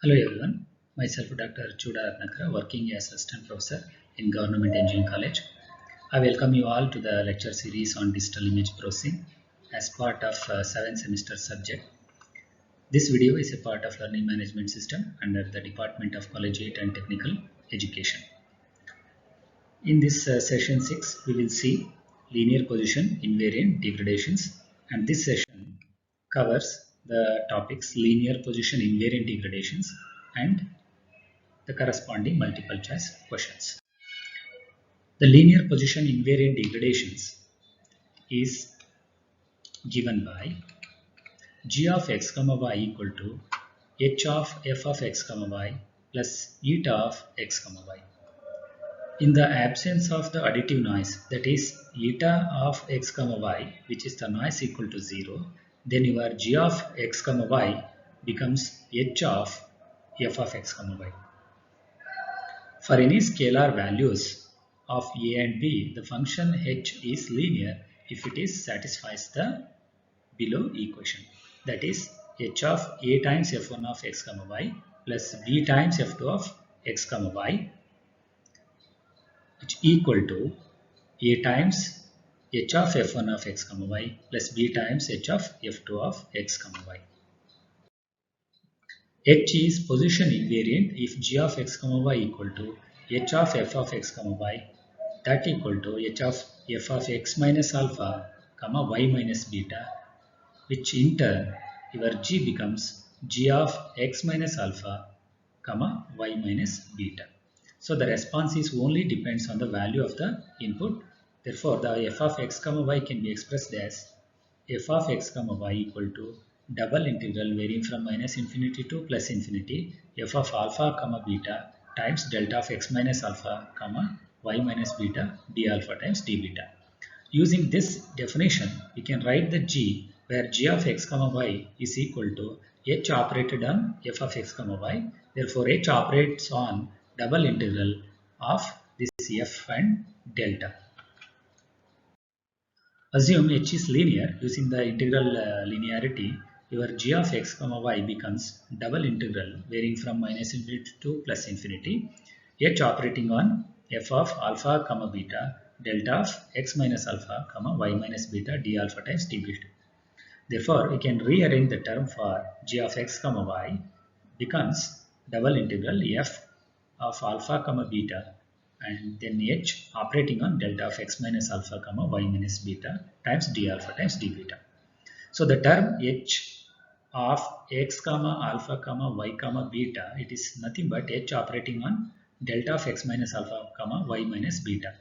Hello everyone, myself Dr. Chuda Ratnakara, working as Assistant Professor in Government Engineering College. I welcome you all to the lecture series on digital image processing as part of 7th semester subject. This video is a part of Learning Management System under the Department of Collegiate and Technical Education. In this session 6, we will see linear position invariant degradations, and this session covers the topics linear position invariant degradations and the corresponding multiple choice questions. The linear position invariant degradations is given by g of x comma y equal to h of f of x comma y plus eta of x comma y. In the absence of the additive noise, that is eta of x comma y, which is the noise equal to 0, then your g of x comma y becomes h of f of x comma y. For any scalar values of a and b, the function h is linear if it is satisfies the below equation. That is h of a times f1 of x comma y plus b times f2 of x comma y, which equal to a times h of f1 of x comma y plus b times h of f2 of x comma y. H is position invariant if g of x comma y equal to h of f of x comma y, that equal to h of f of x minus alpha comma y minus beta, which in turn your g becomes g of x minus alpha comma y minus beta. So the response is only depends on the value of the input. Therefore, the f of x comma y can be expressed as f of x comma y equal to double integral varying from minus infinity to plus infinity f of alpha comma beta times delta of x minus alpha comma y minus beta d alpha times d beta. Using this definition, we can write the g where g of x comma y is equal to h operated on f of x comma y. Therefore, h operates on double integral of this f and delta. Assume h is linear. Using the integral linearity, your g of x comma y becomes double integral varying from minus infinity to plus infinity, h operating on f of alpha comma beta delta of x minus alpha comma y minus beta d alpha times d beta. Therefore, we can rearrange the term for g of x comma y becomes double integral f of alpha comma beta and then h operating on delta of x minus alpha comma y minus beta times d alpha times d beta. So the term h of x comma alpha comma y comma beta, it is nothing but h operating on delta of x minus alpha comma y minus beta,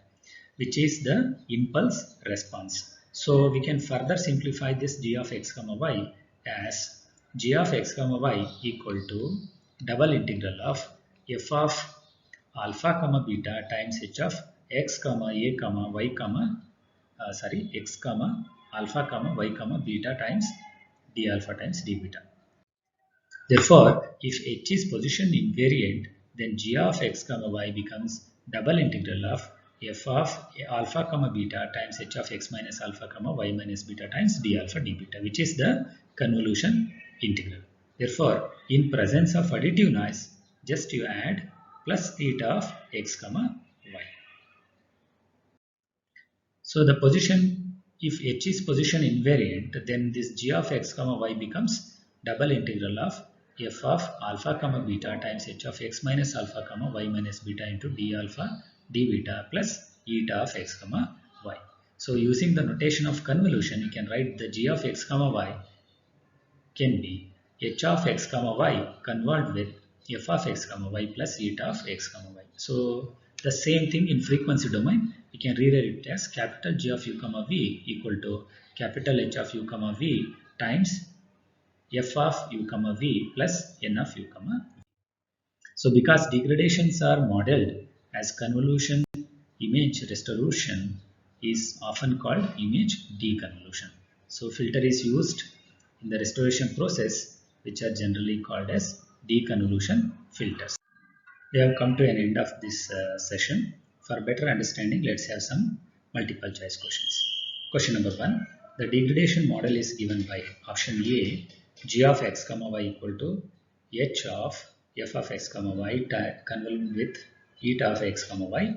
which is the impulse response. So we can further simplify this g of x comma y as g of x comma y equal to double integral of f of alpha comma beta times h of x comma a comma y comma x comma alpha comma y comma beta times d alpha times d beta. Therefore, if h is position invariant, then g of x comma y becomes double integral of f of alpha comma beta times h of x minus alpha comma y minus beta times d alpha d beta, which is the convolution integral. Therefore, in presence of additive noise, just you add plus theta of x comma y. So the position, if h is position invariant, then this g of x comma y becomes double integral of f of alpha comma beta times h of x minus alpha comma y minus beta into d alpha d beta plus eta of x comma y. So using the notation of convolution, you can write the g of x comma y can be h of x comma y convolved with f of x comma y plus eta of x comma y. So the same thing in frequency domain, we can rewrite it as capital G of u comma v equal to capital H of u comma v times f of u comma v plus n of u comma v. So because degradations are modeled as convolution, image restoration is often called image deconvolution. So filter is used in the restoration process, which are generally called as deconvolution filters. We have come to an end of this session. For better understanding, let's have some multiple choice questions. Question number 1. The degradation model is given by option A, g of x comma y equal to h of f of x comma y convolved with eta of x comma y.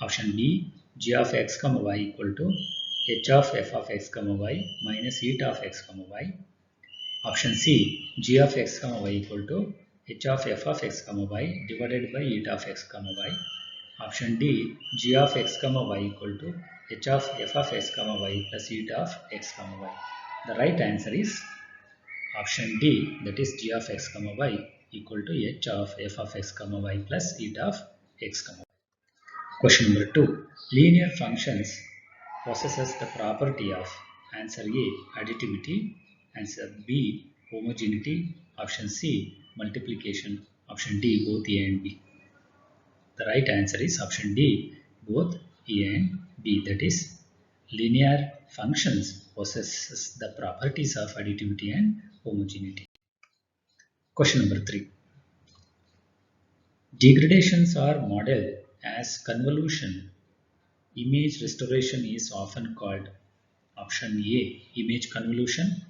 Option B, g of x comma y equal to h of f of x comma y minus eta of x comma y. Option C, g of x comma y equal to h of f of x comma y divided by eta of x comma y. Option D, g of x comma y equal to h of f of x comma y plus eta of x comma y. The right answer is option D, that is g of x comma y equal to h of f of x comma y plus eta of x comma y. Question number 2. Linear functions possesses the property of answer A, additivity, answer B, homogeneity, option C, multiplication, option D, both A and B. The right answer is option D, both A and B, that is linear functions possesses the properties of additivity and homogeneity. Question number 3. Degradations are modeled as convolution. Image restoration is often called option A, image convolution,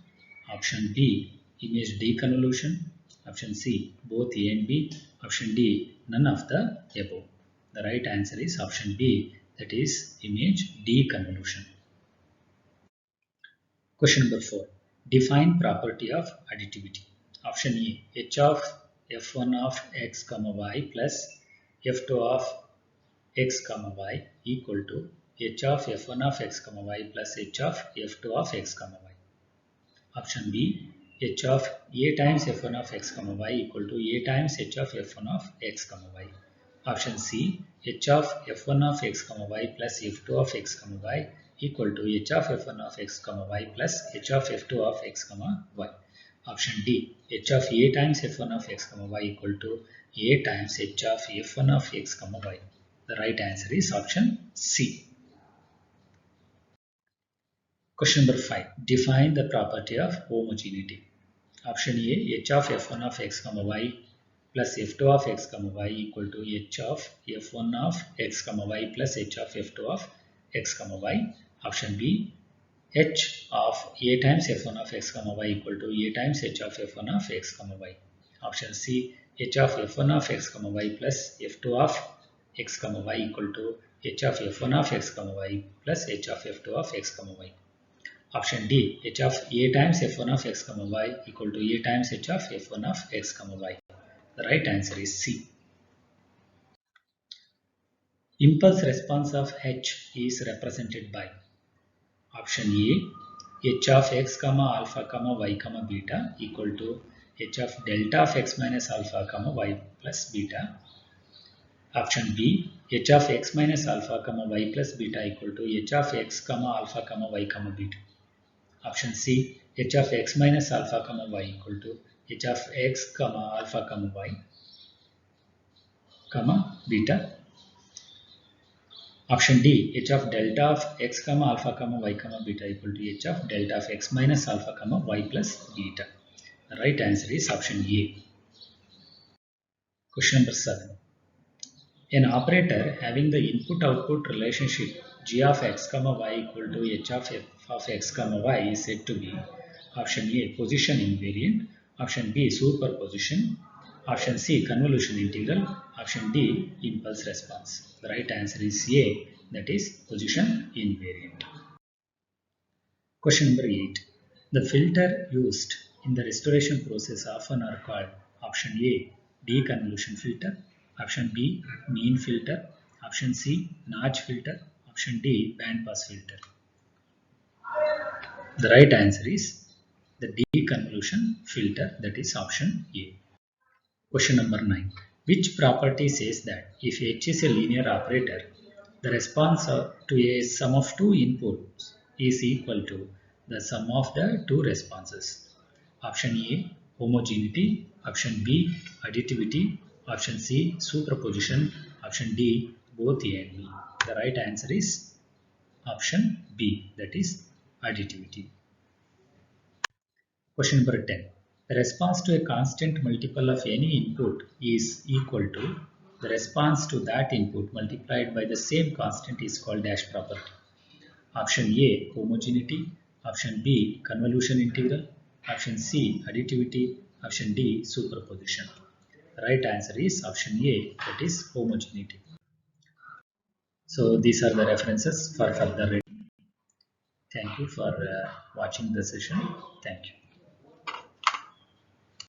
option B, image deconvolution, option C, both A and B, option D, none of the above. The right answer is option B, that is image deconvolution. Question number 4. Define property of additivity. Option A, h of f1 of x comma y plus f2 of x comma y equal to h of f1 of x comma y plus h of f2 of x comma y. Option B, h of a times f1 of x comma y equal to a times h of f1 of x comma y. Option C, h of f1 of x comma y plus f2 of x comma y equal to h of f1 of x comma y plus h of f2 of x comma y. Option D, h of a times f1 of x comma y equal to a times h of f1 of x comma y. The right answer is option C. Question number 5. Define the property of homogeneity. Option A, h of f1 of x comma y plus f2 of x comma y equal to h of f1 of x comma y plus h of f2 of x comma y. Option B, h of a times f1 of x comma y equal to a times h of f1 of x comma y. Option C, h of f1 of x comma y plus f2 of x comma y equal to h of f1 of x comma y plus h of f2 of x comma y. Option D, h of a times f1 of x comma y equal to a times h of f1 of x comma y. The right answer is C. Impulse response of h is represented by option A, h of x comma alpha comma y comma beta equal to h of delta of x minus alpha comma y plus beta. Option B, h of x minus alpha comma y plus beta equal to h of x comma alpha comma y comma beta. Option C, h of x minus alpha comma y equal to h of x comma alpha comma y comma beta. Option D, h of delta of x comma alpha comma y comma beta equal to h of delta of x minus alpha comma y plus beta. The right answer is option A. Question number 7. An operator having the input-output relationship g of x comma y equal to h of f of x comma y is said to be option A, position invariant, option B, superposition, option C, convolution integral, option D, impulse response. The right answer is A, that is position invariant. Question number 8. The filter used in the restoration process often are called option A, deconvolution filter, option B, mean filter, option C, notch filter, option D, bandpass filter. The right answer is the deconvolution filter, that is option A. Question number 9. Which property says that if h is a linear operator, the response to a sum of two inputs is equal to the sum of the two responses? Option A, homogeneity, option B, additivity, option C, superposition, option D, both A and B. The right answer is option B, that is additivity. Question number 10. The response to a constant multiple of any input is equal to the response to that input multiplied by the same constant is called dash property. Option A, homogeneity, option B, convolution integral, option C, additivity, option D, superposition. Right answer is option A, that is homogeneity. So these are the references for further reading. Thank you for watching the session. Thank you.